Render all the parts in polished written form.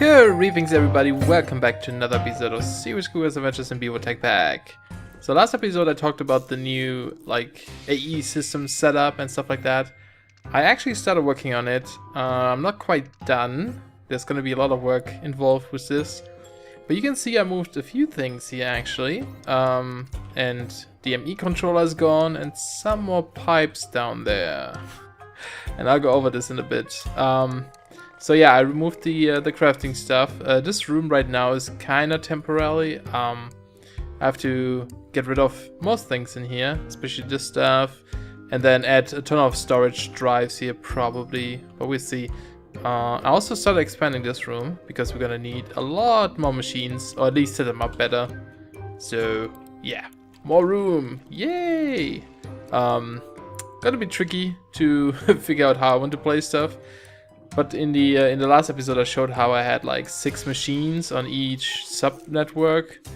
Greetings everybody, welcome back to another episode of Serious Cougars Adventures in Bevo Tech Pack. So last episode I talked about the new AE system setup and stuff like that. I actually started working on it. I'm not quite done. There's gonna be a lot of work involved with this. But you can see I moved a few things here actually. And the ME controller is gone and some more pipes down there. And I'll go over this in a bit. So yeah, I removed the crafting stuff. This room right now is kind of temporary. I have to get rid of most things in here, especially this stuff, and then add a ton of storage drives here probably, but we'll see. I also started expanding this room because we're gonna need a lot more machines, or at least set them up better. So yeah, more room, yay! Gonna be tricky to figure out how I want to play stuff. But in the last episode I showed how I had like 6 machines on each sub-network.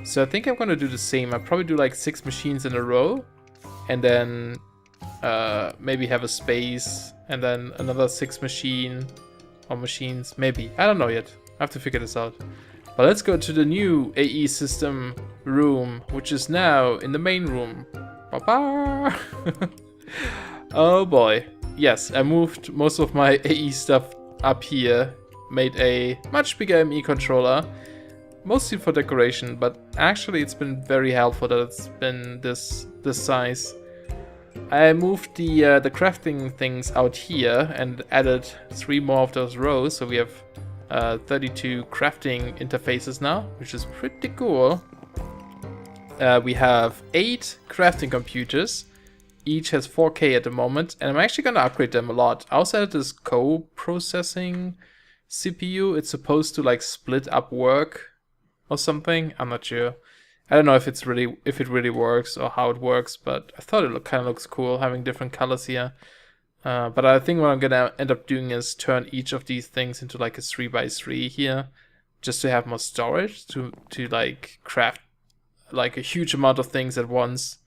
So I think I'm gonna do the same. I'll probably do like 6 machines in a row. And then maybe have a space. And then another 6 machines. Maybe. I don't know yet. I have to figure this out. But let's go to the new AE system room. Which is now in the main room. Ba-ba! Oh boy. Yes, I moved most of my AE stuff up here, made a much bigger ME controller, mostly for decoration, but actually it's been very helpful that it's been this size. I moved the crafting things out here and added 3 more of those rows, so we have 32 crafting interfaces now, which is pretty cool. We have 8 crafting computers. Each has 4K at the moment, and I'm actually going to upgrade them a lot. I also had this co-processing CPU. It's supposed to like split up work or something. I'm not sure. I don't know if it really works or how it works, but I thought it kind of looks cool having different colors here. But I think what I'm going to end up doing is turn each of these things into like a 3x3 here, just to have more storage to like craft like a huge amount of things at once.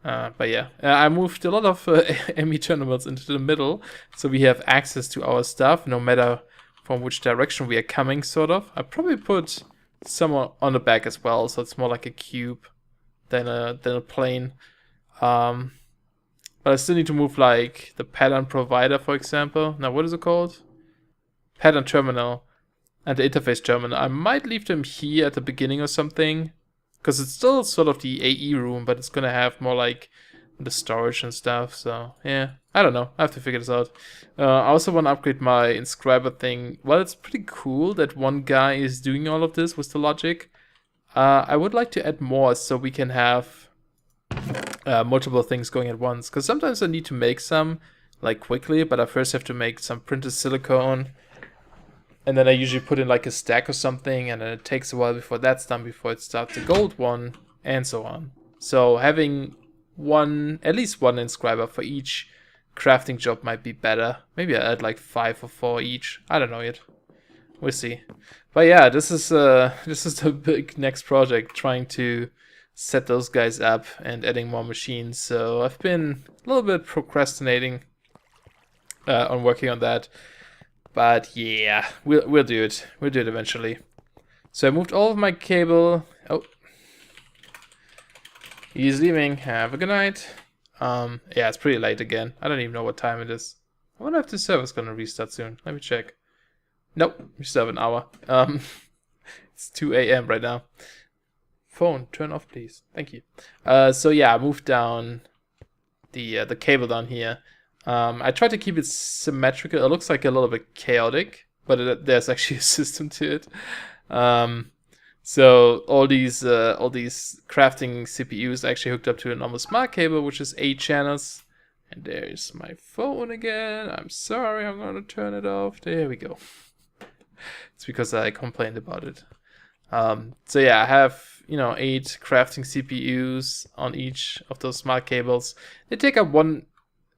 But yeah, I moved a lot of ME terminals into the middle, so we have access to our stuff, no matter from which direction we are coming, sort of. I probably put some on the back as well, so it's more like a cube than a plane. But I still need to move like the pattern provider, for example. Now, what is it called? Pattern terminal and the interface terminal. I might leave them here at the beginning or something. Because it's still sort of the AE room, but it's gonna have more like the storage and stuff, so yeah. I don't know, I have to figure this out. I also want to upgrade my inscriber thing. Well, it's pretty cool that one guy is doing all of this with the logic. I would like to add more so we can have multiple things going at once. Because sometimes I need to make some, like quickly, but I first have to make some printed silicone. And then I usually put in like a stack or something, and then it takes a while before that's done, before it starts the gold one, and so on. So having at least one inscriber for each crafting job might be better. Maybe I add like 5 or 4 each. I don't know yet. We'll see. But yeah, this is the big next project, trying to set those guys up and adding more machines. So I've been a little bit procrastinating on working on that. But yeah, we'll do it. We'll do it eventually. So I moved all of my cable. Oh, he's leaving. Have a good night. Yeah, it's pretty late again. I don't even know what time it is. I wonder if the server's gonna restart soon. Let me check. Nope, we still have an hour. It's 2 AM right now. Phone, turn off, please. Thank you. So yeah, I moved down the cable down here. I tried to keep it symmetrical. It looks like a little bit chaotic, but there's actually a system to it. So all these crafting CPUs actually hooked up to a normal smart cable, which is 8 channels. And there's my phone again. I'm sorry, I'm gonna turn it off. There we go. It's because I complained about it. So yeah, I have 8 crafting CPUs on each of those smart cables. They take up one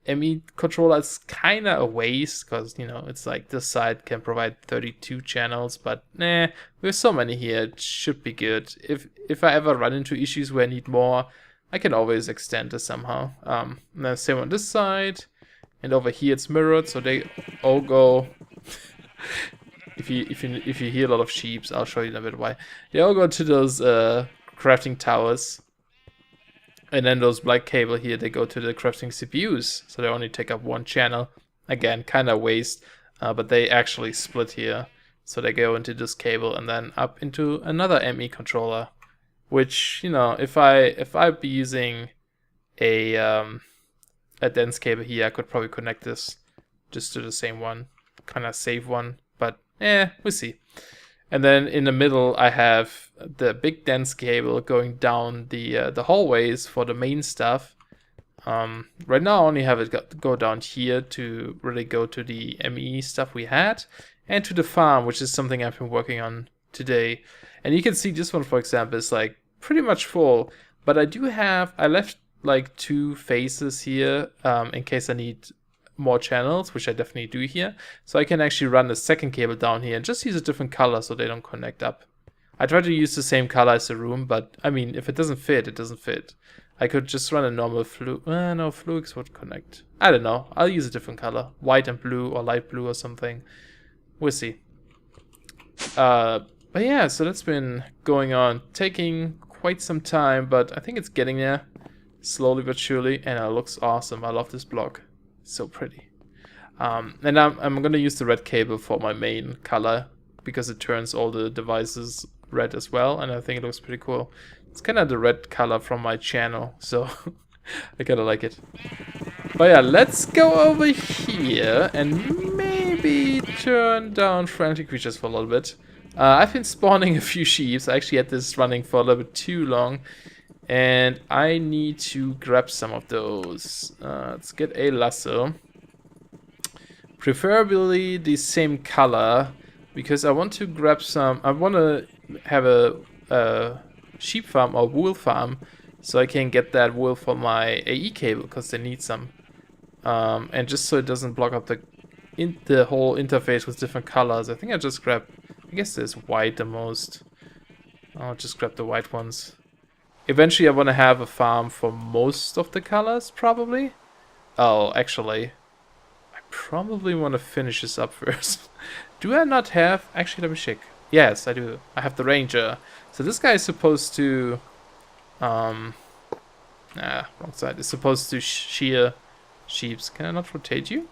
ME controller. Is kind of a waste because it's like this side can provide 32 channels, but nah, there's so many here, it should be good. If I ever run into issues where I need more, I can always extend this somehow. And then same on this side, and over here it's mirrored, so they all go if you hear a lot of sheeps, I'll show you in a bit why. They all go to those crafting towers, and then those black cable here, they go to the crafting CPUs, so they only take up one channel. Again, kind of waste, but they actually split here, so they go into this cable and then up into another ME controller, which, you know, if I'd be using a dense cable here, I could probably connect this just to the same one, kind of save one, but we'll see. And then in the middle, I have the big dense cable going down the hallways for the main stuff. Right now, I only have it go down here to really go to the ME stuff we had, and to the farm, which is something I've been working on today. And you can see this one, for example, is like pretty much full, but I left like 2 faces here in case I need more channels, which I definitely do here. So I can actually run the second cable down here and just use a different color so they don't connect up. I try to use the same color as the room, but I mean, if it doesn't fit, it doesn't fit. I could just run a normal no, fluix would connect. I don't know. I'll use a different color. White and blue or light blue or something. We'll see. But yeah, so that's been going on. Taking quite some time, but I think it's getting there. Slowly but surely, and it looks awesome. I love this block. It's so pretty. And I'm gonna use the red cable for my main color, because it turns all the devices red as well, and I think it looks pretty cool. It's kind of the red color from my channel, so I kind of like it. But yeah, let's go over here and maybe turn down friendly creatures for a little bit. I've been spawning a few sheep. I actually had this running for a little bit too long, and I need to grab some of those. Let's get a lasso. Preferably the same color, because I want to grab some. I want to have a sheep farm or wool farm, so I can get that wool for my AE cable, because they need some. And just so it doesn't block up the whole interface with different colors, I think I just grab. I guess there's white the most. I'll just grab the white ones. Eventually, I want to have a farm for most of the colors, probably. Oh, actually, I probably want to finish this up first. Do I not have... Actually, let me check. Yes, I do. I have the ranger. So this guy is supposed to... wrong side. Is supposed to shear sheeps. Can I not rotate you?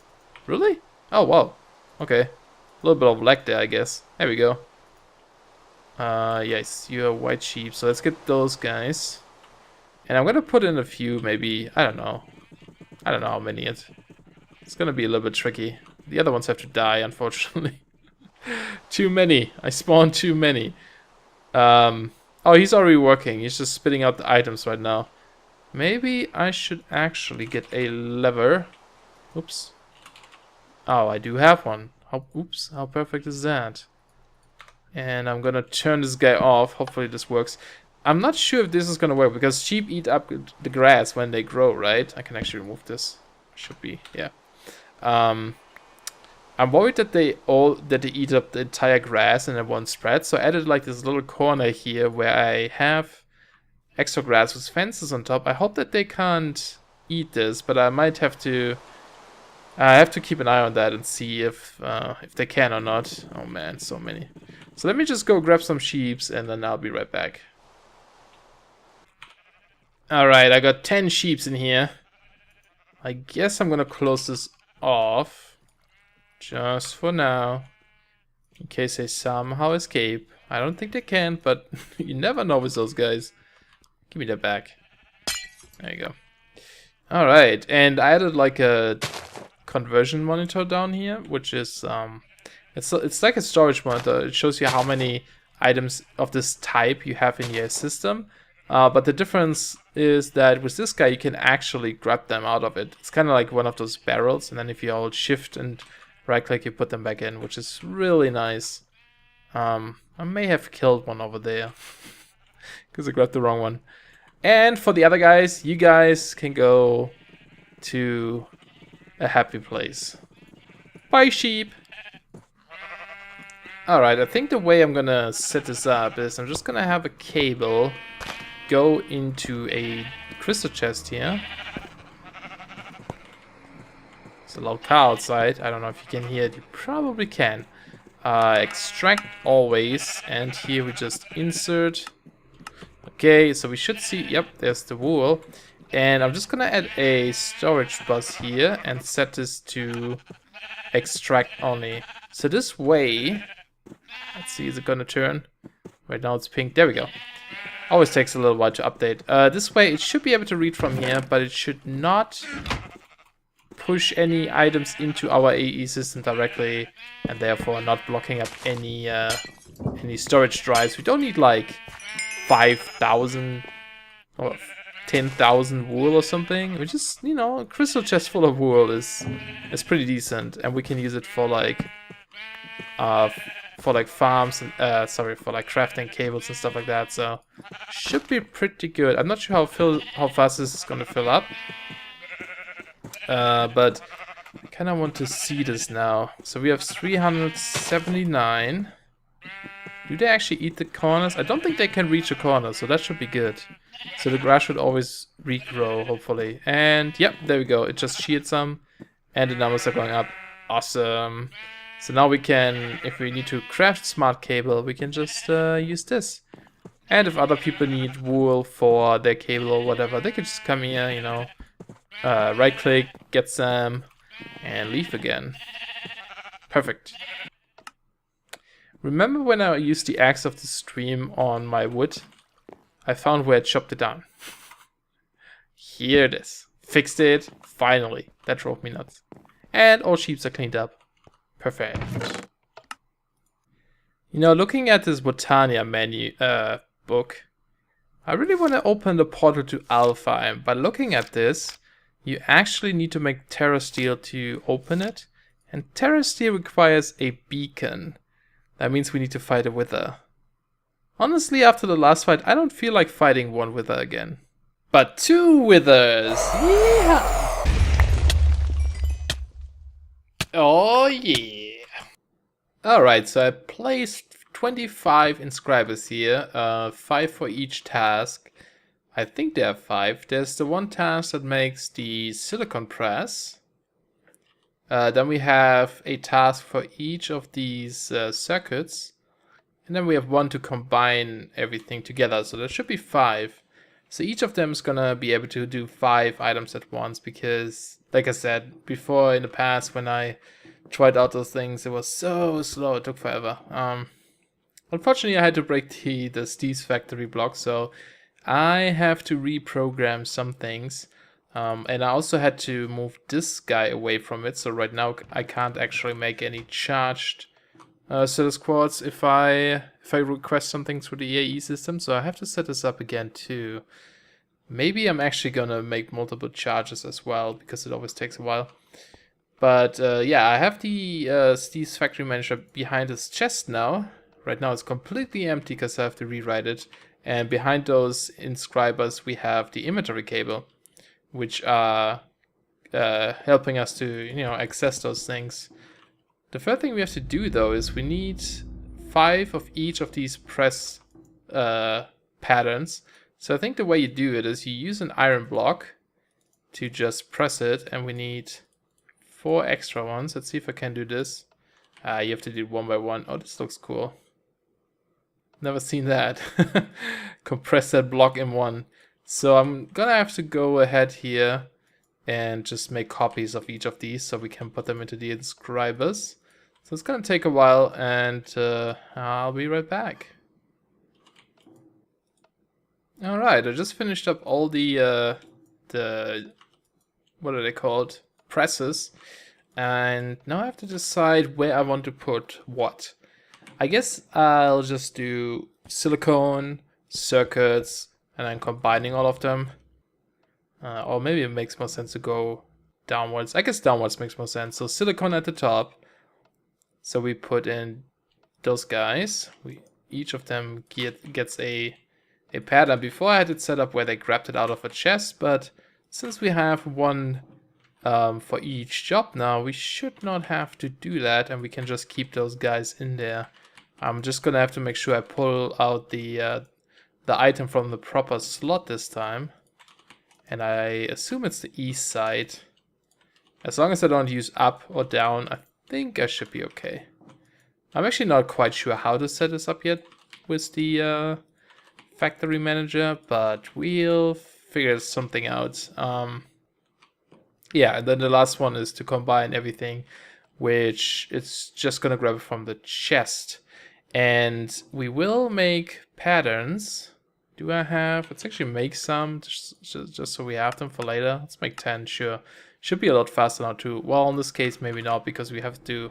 Really? Oh, wow. Okay. A little bit of lag there, I guess. There we go. Yes, you're white sheep. So let's get those guys. And I'm gonna put in a few, maybe. I don't know. I don't know how many it's gonna be a little bit tricky. The other ones have to die, unfortunately. Too many. I spawned too many. Oh, he's already working. He's just spitting out the items right now. Maybe I should actually get a lever. Oops. Oh, I do have one. Oops, how perfect is that? And I'm gonna turn this guy off. Hopefully this works. I'm not sure if this is gonna work, because sheep eat up the grass when they grow, right? I can actually remove this. Should be, yeah. I'm worried that they eat up the entire grass and it won't spread. So I added like this little corner here where I have extra grass with fences on top. I hope that they can't eat this, but I might have to. I have to keep an eye on that and see if they can or not. Oh man, so many. So let me just go grab some sheeps and then I'll be right back. Alright, I got 10 sheeps in here. I guess I'm gonna close this off. Just for now. In case they somehow escape. I don't think they can, but you never know with those guys. Give me that back. There you go. Alright, and I added like a conversion monitor down here, which is it's like a storage monitor. It shows you how many items of this type you have in your system, but the difference is that with this guy you can actually grab them out of it. It's kind of like one of those barrels, and then if you hold shift and right click you put them back in, which is really nice. I may have killed one over there because I grabbed the wrong one. And for the other guys, you guys can go to a happy place. Bye, sheep. Alright, I think the way I'm gonna set this up is I'm just gonna have a cable go into a crystal chest here. There's a loud car outside. I don't know if you can hear it. You probably can. extract always, and here we just insert. Okay, so we should see, yep, there's the wool. And I'm just gonna add a storage bus here and set this to extract only. So this way, let's see, is it gonna turn? Right now it's pink, there we go. Always takes a little while to update. This way it should be able to read from here, but it should not push any items into our AE system directly, and therefore not blocking up any storage drives. We don't need like 5,000 or 10,000 wool or something. We just, you know, a crystal chest full of wool is pretty decent, and we can use it for like farms and for like crafting cables and stuff like that. So should be pretty good. I'm not sure how fast this is gonna fill up, but I kind of want to see this now. So we have 379. Do they actually eat the corners? I don't think they can reach the corners, so that should be good. So the grass should always regrow, hopefully. And yep, there we go. It just sheared some, and the numbers are going up. Awesome. So now we can, if we need to craft smart cable, we can just use this. And if other people need wool for their cable or whatever, they can just come here, you know, right click, get some, and leave again. Perfect. Remember when I used the axe of the stream on my wood? I found where I chopped it down. Here it is. Fixed it. Finally. That drove me nuts. And all sheeps are cleaned up. Perfect. You know, looking at this Botania menu book, I really want to open the portal to Alpha. And by looking at this, you actually need to make Terra Steel to open it. And Terra Steel requires a beacon. That means we need to fight a wither. Honestly, after the last fight, I don't feel like fighting one wither again. But 2 withers! Yeah! Oh yeah! Alright, so I placed 25 inscribers here, 5 for each task. I think there are 5. There's the one task that makes the silicon press. Then we have a task for each of these circuits. And then we have one to combine everything together. So there should be 5. So each of them is gonna be able to do 5 items at once. Because, like I said, before in the past when I tried out those things, it was so slow. It took forever. Unfortunately, I had to break the Steve's factory block. So I have to reprogram some things. And I also had to move this guy away from it, so right now I can't actually make any charged Silas quartz if I request something through the AE system, so I have to set this up again too. Maybe I'm actually gonna make multiple charges as well, because it always takes a while. But yeah, I have the Steve's factory manager behind his chest now. Right now it's completely empty because I have to rewrite it. And behind those inscribers we have the inventory cable, which are helping us to, you know, access those things. The first thing we have to do though is we need 5 of each of these press patterns. So I think the way you do it is you use an iron block to just press it, and we need 4 extra ones. Let's see if I can do this. You have to do it one by one. Oh, this looks cool. Never seen that. Compress that block in one. So I'm gonna have to go ahead here and just make copies of each of these so we can put them into the inscribers. So it's gonna take a while, and I'll be right back. Alright, I just finished up all the what are they called? Presses. And now I have to decide where I want to put what. I guess I'll just do silicone, circuits, and then combining all of them. Or maybe it makes more sense to go downwards. I guess downwards makes more sense. So silicone at the top. So we put in those guys. Each of them gets a pattern. Before I had it set up where they grabbed it out of a chest, but since we have one for each job now, we should not have to do that, and we can just keep those guys in there. I'm just gonna have to make sure I pull out the item from the proper slot this time, and I assume it's the east side. As long as I don't use up or down, I think I should be okay. I'm actually not quite sure how to set this up yet with the factory manager, but we'll figure something out. Yeah, and then the last one is to combine everything, which it's just gonna grab it from the chest. And we will make patterns. Do I have? Let's actually make some, just so we have them for later. Let's make 10, sure. Should be a lot faster now too. Well, in this case, maybe not, because we have to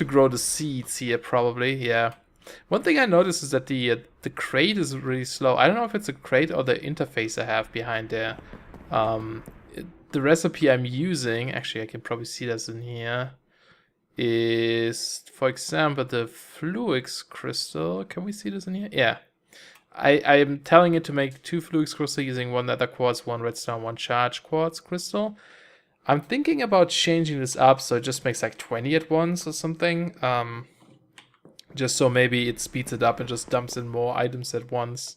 grow the seeds here, probably. Yeah. One thing I noticed is that the crate is really slow. I don't know if it's a crate or the interface I have behind there. The recipe I'm using, actually I can probably see this in here, is, for example, the Fluix crystal. Can we see this in here? Yeah. I am telling it to make 2 Fluix crystal using 1 nether quartz, 1 redstone, 1 charge quartz crystal. I'm thinking about changing this up so it just makes like 20 at once or something. Just so maybe it speeds it up and just dumps in more items at once.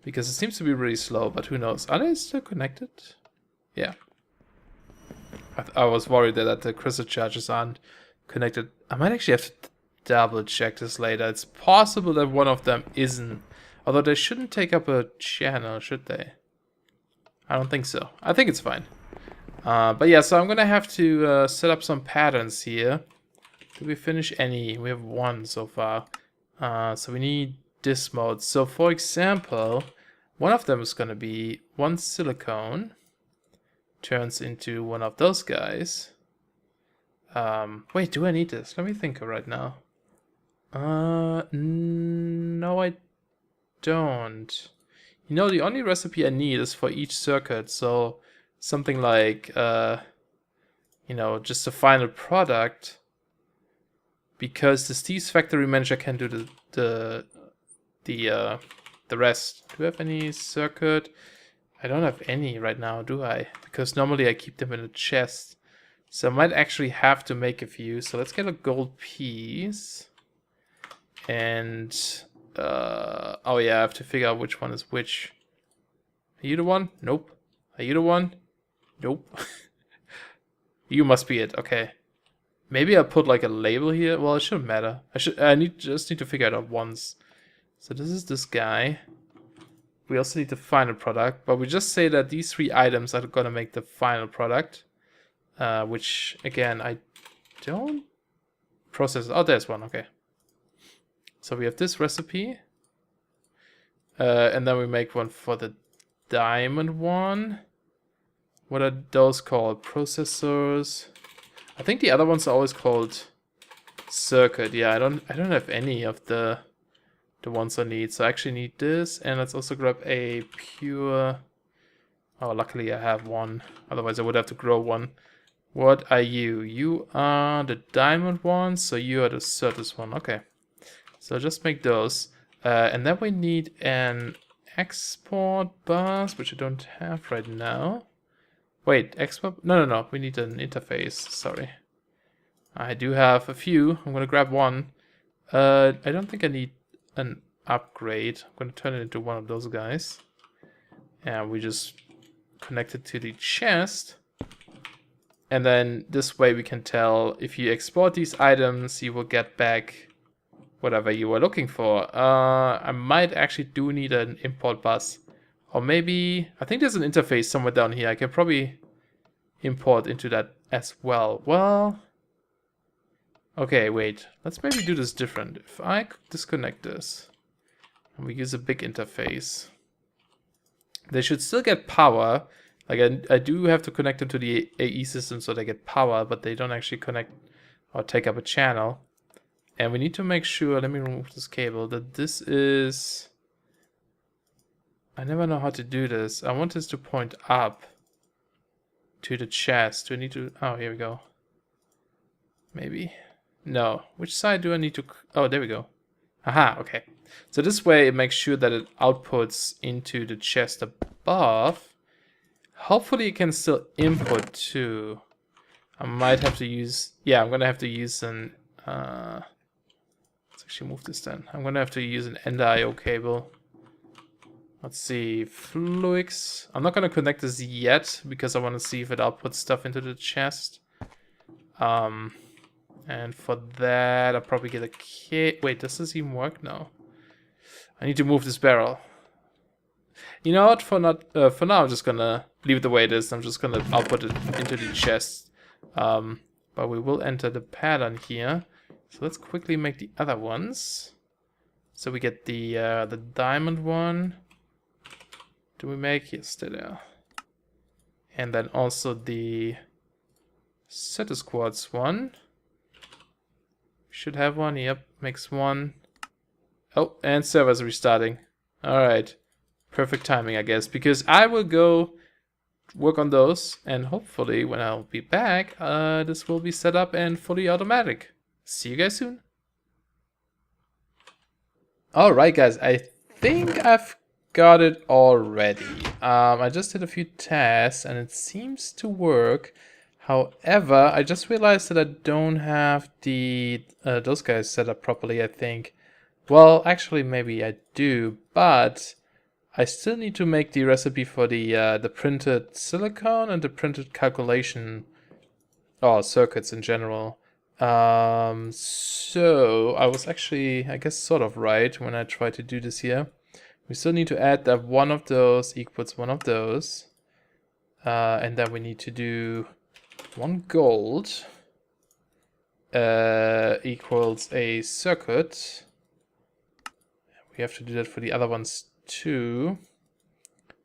Because it seems to be really slow, but who knows. Are they still connected? Yeah. I was worried that the crystal charges aren't connected. I might actually have to double check this later. It's possible that one of them isn't. Although they shouldn't take up a channel, should they? I don't think so. I think it's fine. But yeah, so I'm gonna have to set up some patterns here. Did we finish any? We have 1 so far. So we need this mode. So for example, one of them is gonna be 1 silicone turns into one of those guys. Wait, do I need this? Let me think right now. No, I don't. You know, the only recipe I need is for each circuit, so something like, you know, just the final product, because the Steve's factory manager can do the rest. Do I have any circuit? I don't have any right now, do I? Because normally I keep them in a chest. So I might actually have to make a few. So let's get a gold piece. And, oh yeah, I have to figure out which one is which. Are you the one? Nope. Are you the one? Nope. You must be it, okay. Maybe I'll put like a label here. Well, it shouldn't matter. I just need to figure it out once. So this is this guy. We also need the final product, but we just say that these 3 items are gonna make the final product. Which, again, I don't process. Oh, there's one, okay. So we have this recipe. And then we make one for the diamond one. What are those called? Processors. I think the other ones are always called circuit. Yeah, I don't have any of the ones I need. So I actually need this, and let's also grab a pure. Oh, luckily I have one. Otherwise I would have to grow one. What are you? You are the diamond one, so you are the Certus one. Okay. So just make those. And then we need an export bus, which I don't have right now. Wait, export? No. We need an interface. Sorry. I do have a few. I'm gonna grab one. I don't think I need an upgrade. I'm gonna turn it into one of those guys. And we just connect it to the chest. And then this way we can tell if you export these items, you will get back whatever you were looking for. I might actually do need an import bus. Or maybe, I think there's an interface somewhere down here. I can probably import into that as well. Well, okay, wait. Let's maybe do this different. If I disconnect this, and we use a big interface, they should still get power. Like I do have to connect them to the AE system so they get power, but they don't actually connect or take up a channel. And we need to make sure, let me remove this cable, that this is... I never know how to do this. I want this to point up to the chest. Do I need to... Oh, here we go. Maybe. No. Which side do I need to... Oh, there we go. Aha, okay. So this way it makes sure that it outputs into the chest above. Hopefully it can still input too. I might have to use... Yeah, I'm gonna have to use an... Let's actually move this then. I'm gonna have to use an Ender IO cable. Let's see, Fluix. I'm not gonna connect this yet because I want to see if it outputs stuff into the chest. And for that, I'll probably get a kit. Wait, does this even work? No. I need to move this barrel. You know what? For now, I'm just gonna leave it the way it is. I'm just gonna output it into the chest. But we will enter the pattern here. So let's quickly make the other ones. So we get the diamond one. Do we make? Yes, there. And then also the Cetus quartz one. Should have one. Yep, makes one. Oh, and server's restarting. Alright. Perfect timing, I guess, because I will go work on those, and hopefully when I'll be back, this will be set up and fully automatic. See you guys soon. Alright guys, I think I've got it already. I just did a few tests and it seems to work. However, I just realized that I don't have the those guys set up properly, I think. Well, actually maybe I do, but I still need to make the recipe for the printed silicon and the printed calculation circuits in general. So I was actually, I guess, sort of right when I tried to do this here. We still need to add that one of those equals one of those, and then we need to do one gold equals a circuit. We have to do that for the other ones too.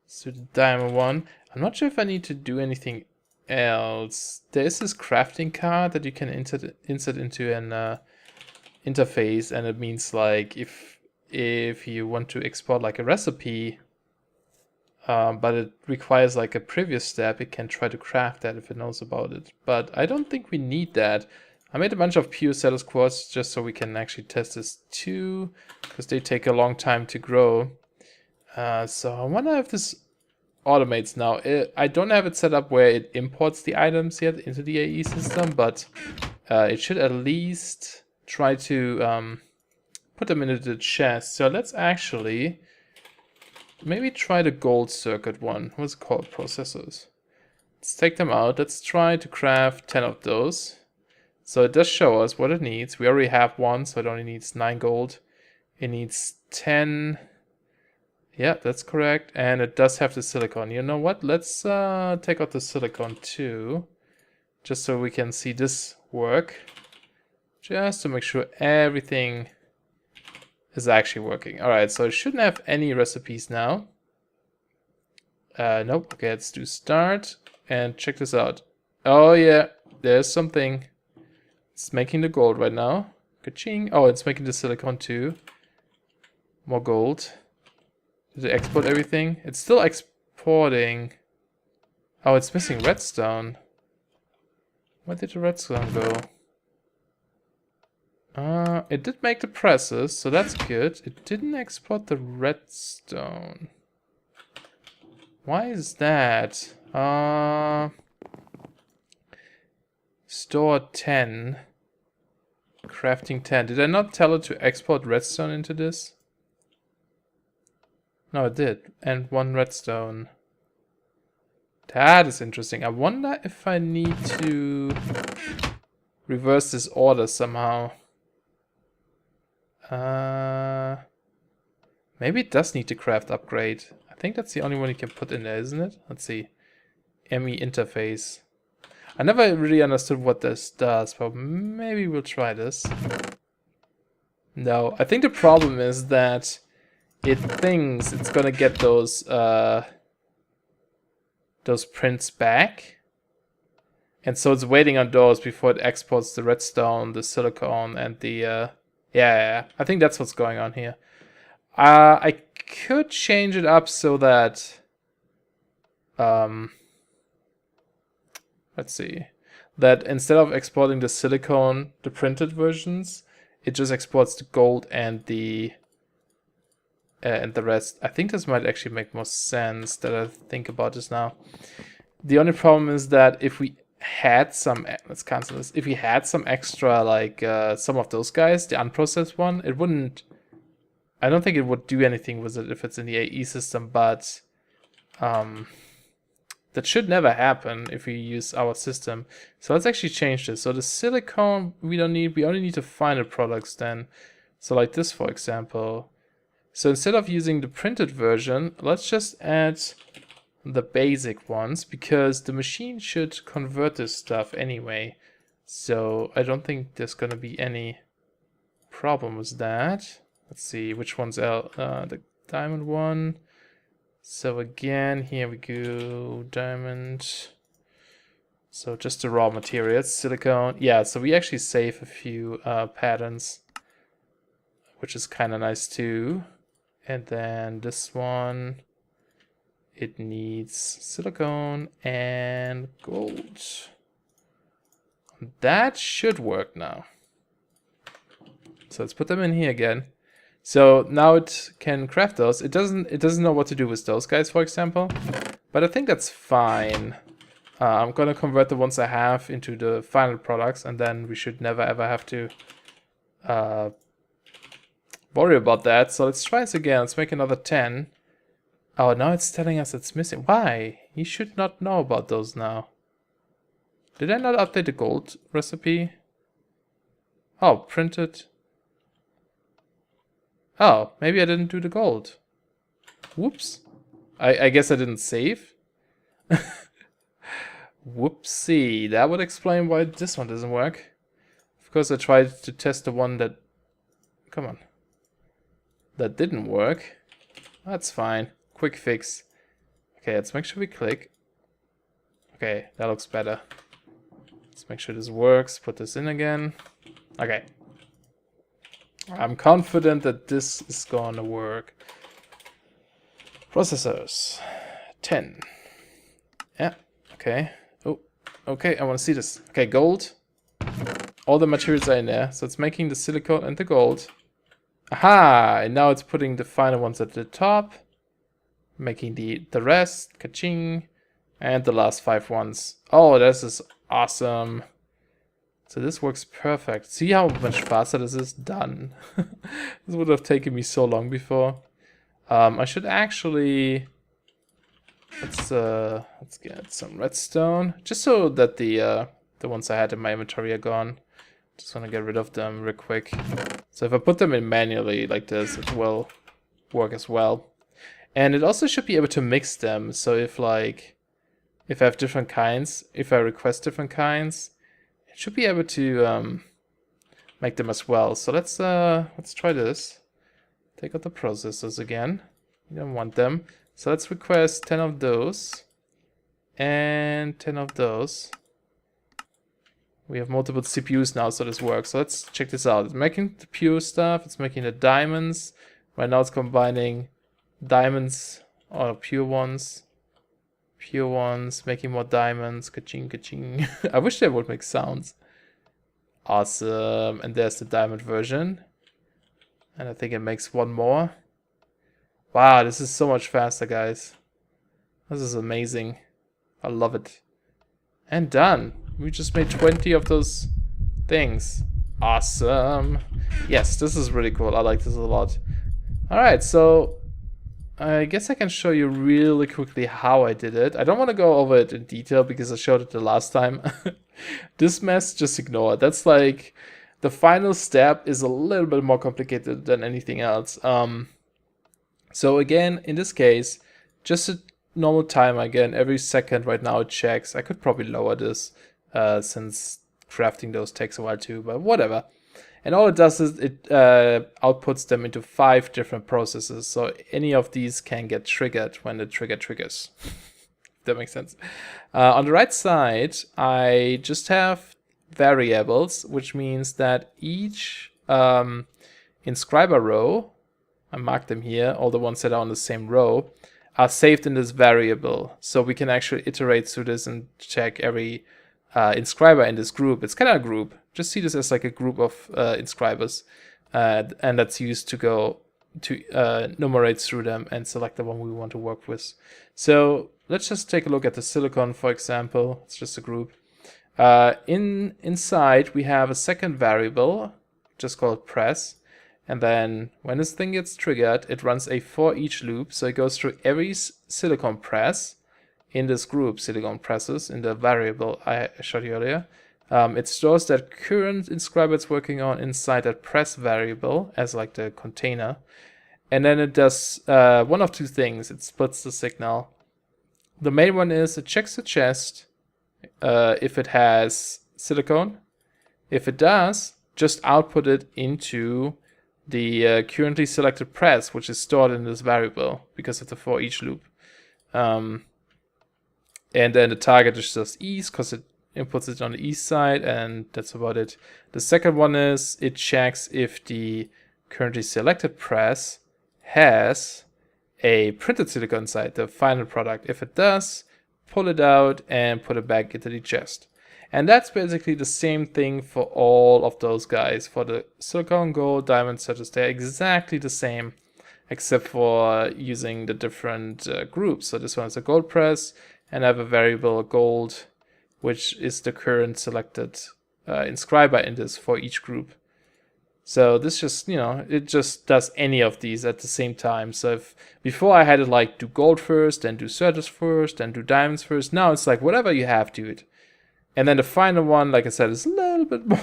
So the diamond one. I'm not sure if I need to do anything else. There is this crafting card that you can insert into an interface, and it means like if you want to export like a recipe, but it requires like a previous step, it can try to craft that if it knows about it. But I don't think we need that. I made a bunch of pure Cetus quartz just so we can actually test this too, because they take a long time to grow. So I wonder if this automates now. I don't have it set up where it imports the items yet into the AE system, but it should at least try to put them into the chest. So let's actually maybe try the gold circuit one. What's it called? Processors. Let's take them out. Let's try to craft 10 of those. So it does show us what it needs. We already have one, so it only needs 9 gold. It needs 10. Yeah, that's correct. And it does have the silicon. You know what? Let's take out the silicon too, just so we can see this work. Just to make sure everything is actually working. Alright, so it shouldn't have any recipes now. Nope. Okay, let's do start and check this out. Oh yeah, there's something. It's making the gold right now. Ka-ching. Oh, it's making the silicon too. More gold. Did it export everything? It's still exporting. Oh, it's missing redstone. Where did the redstone go? It did make the presses, so that's good. It didn't export the redstone. Why is that? Store 10. Crafting 10. Did I not tell it to export redstone into this? No, it did. And 1 redstone. That is interesting. I wonder if I need to reverse this order somehow. Maybe it does need to craft upgrade. I think that's the only one you can put in there, isn't it? Let's see. ME interface. I never really understood what this does, but maybe we'll try this. No, I think the problem is that it thinks it's gonna get those prints back, and so it's waiting on those before it exports the redstone, the silicon, and the yeah, I think that's what's going on here. I could change it up so that let's see, that instead of exporting the silicon, the printed versions, it just exports the gold and the rest. I think this might actually make more sense that I think about this now. The only problem is that if we had some, let's cancel this. If we had some extra, like some of those guys, the unprocessed one, it wouldn't. I don't think it would do anything with it if it's in the AE system, but that should never happen if we use our system. So let's actually change this. So the silicone we don't need, we only need the final products then. So like this, for example. So instead of using the printed version, let's just add the basic ones, because the machine should convert this stuff anyway. So I don't think there's gonna be any problem with that. Let's see which one's out. The diamond one. So again, here we go, diamond. So just the raw materials, silicone. Yeah, so we actually save a few patterns, which is kind of nice too. And then this one, it needs silicone and gold. That should work now. So let's put them in here again. So now it can craft those. It doesn't know what to do with those guys, for example. But I think that's fine. I'm gonna convert the ones I have into the final products, and then we should never ever have to worry about that. So let's try this again. Let's make another 10. Oh, now it's telling us it's missing. Why? You should not know about those now. Did I not update the gold recipe? Oh, printed. Oh, maybe I didn't do the gold. Whoops. I guess I didn't save. Whoopsie. That would explain why this one doesn't work. Of course, I tried to test the one that... Come on. That didn't work. That's fine. Quick fix. Okay, let's make sure we click. Okay, that looks better. Let's make sure this works. Put this in again. Okay. I'm confident that this is gonna work. Processors. 10. Yeah, okay. Oh, okay, I wanna see this. Okay, gold. All the materials are in there. So it's making the silicone and the gold. Aha! And now it's putting the final ones at the top. Making the rest. Ka-ching. And the last 5 ones. Oh, this is awesome. So this works perfect. See how much faster this is? Done. This would have taken me so long before. I should actually... Let's get some redstone. Just so that the ones I had in my inventory are gone. Just want to get rid of them real quick. So if I put them in manually like this, it will work as well. And it also should be able to mix them. So if I have different kinds, if I request different kinds, it should be able to make them as well. So let's try this. Take out the processors again. You don't want them. So let's request 10 of those and 10 of those. We have multiple CPUs now, so this works. So let's check this out. It's making the pure stuff. It's making the diamonds. Right now it's combining diamonds or pure ones. Pure ones, making more diamonds. Ka-ching, ka-ching. I wish they would make sounds. Awesome. And there's the diamond version. And I think it makes one more. Wow, this is so much faster, guys. This is amazing. I love it. And done. We just made 20 of those things. Awesome. Yes, this is really cool. I like this a lot. Alright, so I guess I can show you really quickly how I did it. I don't want to go over it in detail because I showed it the last time. This mess, just ignore it. That's like the final step is a little bit more complicated than anything else. So again, in this case, just a normal timer again. Every second right now it checks. I could probably lower this since crafting those takes a while too, but whatever. And all it does is it outputs them into 5 different processes. So any of these can get triggered when the trigger triggers. If that makes sense. On the right side, I just have variables, which means that each inscriber row, I marked them here, all the ones that are on the same row, are saved in this variable. So we can actually iterate through this and check every inscriber in this group. It's kind of a group. Just see this as like a group of inscribers, and that's used to go to numerate through them and select the one we want to work with. So let's just take a look at the silicon, for example. It's just a group. Inside we have a second variable, just called press. And then when this thing gets triggered, it runs a for each loop. So it goes through every silicon press in this group, silicon presses, in the variable I showed you earlier, it stores that current inscriber it's working on inside that press variable as like the container. And then it does one of two things. It splits the signal. The main one is it checks the chest if it has silicone. If it does, just output it into the currently selected press, which is stored in this variable because of the for each loop. And then the target is just east because it inputs it on the east side, and that's about it. The second one is it checks if the currently selected press has a printed silicon inside, the final product. If it does, pull it out and put it back into the chest. And that's basically the same thing for all of those guys. For the silicon, gold, diamond, such as they're exactly the same, except for using the different groups. So this one is a gold press, and I have a variable gold, which is the current selected inscriber in this for each group. So this just, you know, it just does any of these at the same time. So if before I had it like do gold first, then do certus first, then do diamonds first. Now it's like whatever you have, do it. And then the final one, like I said, is a little bit more,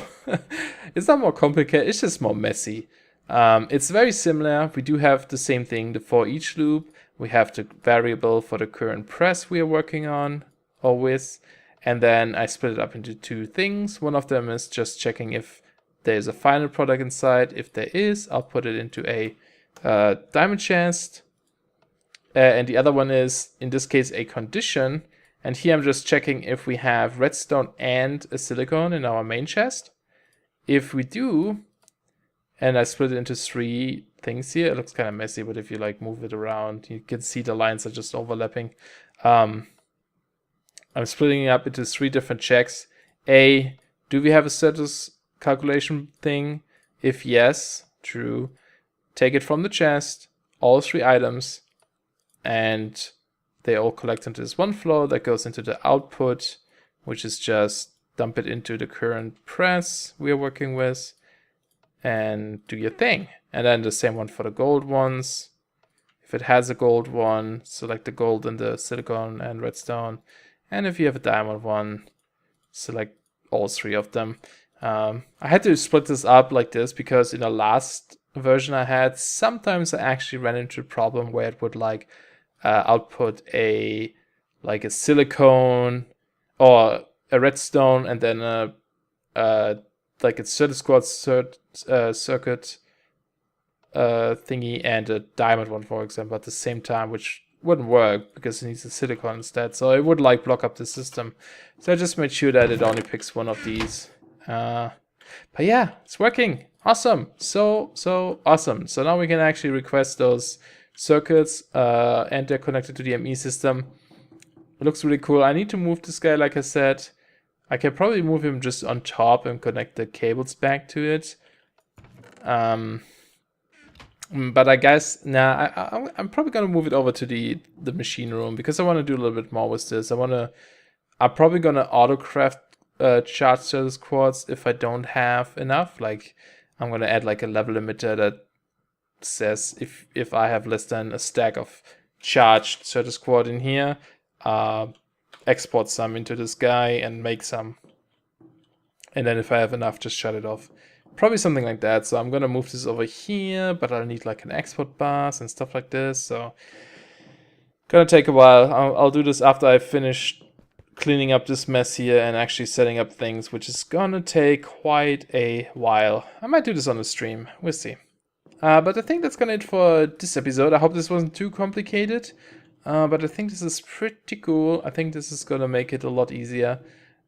it's not more complicated, it's just more messy. It's very similar. We do have the same thing, the for each loop. We have the variable for the current press we are working on or with. And then I split it up into two things. One of them is just checking if there's a final product inside. If there is, I'll put it into a diamond chest. And the other one is, in this case, a condition. And here I'm just checking if we have redstone and a silicon in our main chest. If we do, and I split it into three things here, it looks kind of messy, but if you like move it around, you can see the lines are just overlapping. I'm splitting it up into three different checks. A, do we have a status calculation thing? If yes, true, take it from the chest, all three items, and they all collect into this one flow that goes into the output, which is just dump it into the current press we are working with and do your thing. And then the same one for the gold ones. If it has a gold one, select the gold and the silicon and redstone. And if you have a diamond one, select all three of them. I had to split this up like this because in the last version I had, sometimes I actually ran into a problem where it would like output a silicone or a redstone and then like a circuit thingy and a diamond one, for example, at the same time, which wouldn't work because it needs a silicon instead. So it would like block up the system. So I just made sure that it only picks one of these. But yeah, it's working. Awesome. So awesome. So now we can actually request those circuits and they're connected to the ME system. It looks really cool. I need to move this guy, like I said. I can probably move him just on top and connect the cables back to it. But I guess now I'm probably gonna move it over to the machine room because I want to do a little bit more with this. I'm probably gonna autocraft charge status quartz if I don't have enough. Like I'm gonna add like a level limiter that says if I have less than a stack of charged status quartz in here, export some into this guy and make some. And then if I have enough, just shut it off. Probably something like that. So I'm gonna move this over here, but I'll need like an export bus and stuff like this. So gonna take a while. I'll do this after I finish cleaning up this mess here and actually setting up things, which is gonna take quite a while. I might do this on the stream. We'll see. But I think that's gonna it for this episode. I hope this wasn't too complicated. But I think this is pretty cool. I think this is gonna make it a lot easier.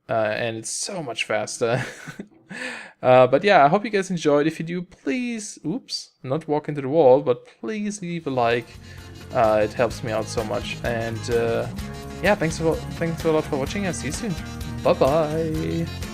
And it's so much faster. But yeah, I hope you guys enjoyed. If you do, please, oops, not walk into the wall, but please leave a like. It helps me out so much. And yeah, thanks a lot for watching. I'll see you soon. Bye bye.